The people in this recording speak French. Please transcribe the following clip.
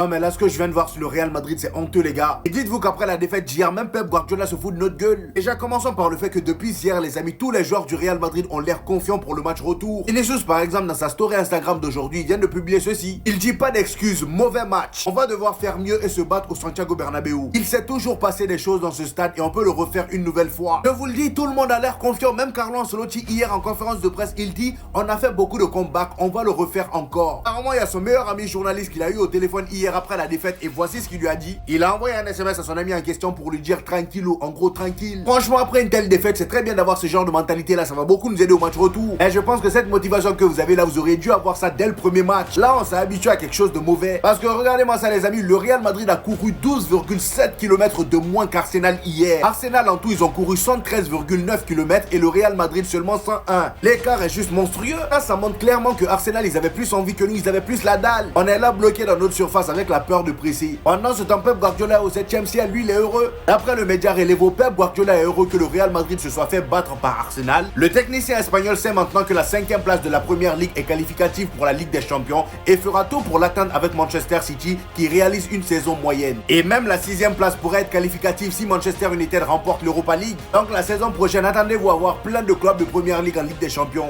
Non mais là ce que je viens de voir sur le Real Madrid c'est honteux les gars. Et dites-vous qu'après la défaite d'hier, même Pep Guardiola se fout de notre gueule. Déjà commençons par le fait que depuis hier les amis, tous les joueurs du Real Madrid ont l'air confiants pour le match retour. Vinicius par exemple dans sa story Instagram d'aujourd'hui, il vient de publier ceci. Il dit pas d'excuses, mauvais match. On va devoir faire mieux et se battre au Santiago Bernabéu. Il s'est toujours passé des choses dans ce stade et on peut le refaire une nouvelle fois. Je vous le dis, tout le monde a l'air confiant, même Carlo Ancelotti hier en conférence de presse, il dit on a fait beaucoup de comebacks, on va le refaire encore. Apparemment il y a son meilleur ami journaliste qu'il a eu au téléphone hier après la défaite et voici ce qu'il lui a dit. Il a envoyé un SMS à son ami en question pour lui dire tranquillo, en gros tranquille. Franchement après une telle défaite c'est très bien d'avoir ce genre de mentalité là, ça va beaucoup nous aider au match retour. Et je pense que cette motivation que vous avez là, vous auriez dû avoir ça dès le premier match. Là on s'est habitué à quelque chose de mauvais. Parce que regardez-moi ça les amis, le Real Madrid a couru 12,7 km de moins qu'Arsenal hier. Arsenal en tout ils ont couru 113,9 km et le Real Madrid seulement 101. L'écart est juste monstrueux. Là ça montre clairement que Arsenal ils avaient plus envie que nous, ils avaient plus la dalle. On est là bloqué dans notre surface avec la peur de presser. Pendant ce temps Pep Guardiola au 7ème ciel, lui il est heureux. D'après le média Relevo, Pep Guardiola est heureux que le Real Madrid se soit fait battre par Arsenal. Le technicien espagnol sait maintenant que la 5ème place de la première ligue est qualificative pour la Ligue des Champions et fera tout pour l'atteindre avec Manchester City qui réalise une saison moyenne. Et même la 6ème place pourrait être qualificative si Manchester United remporte l'Europa League. Donc la saison prochaine, attendez-vous à voir plein de clubs de première ligue en Ligue des Champions.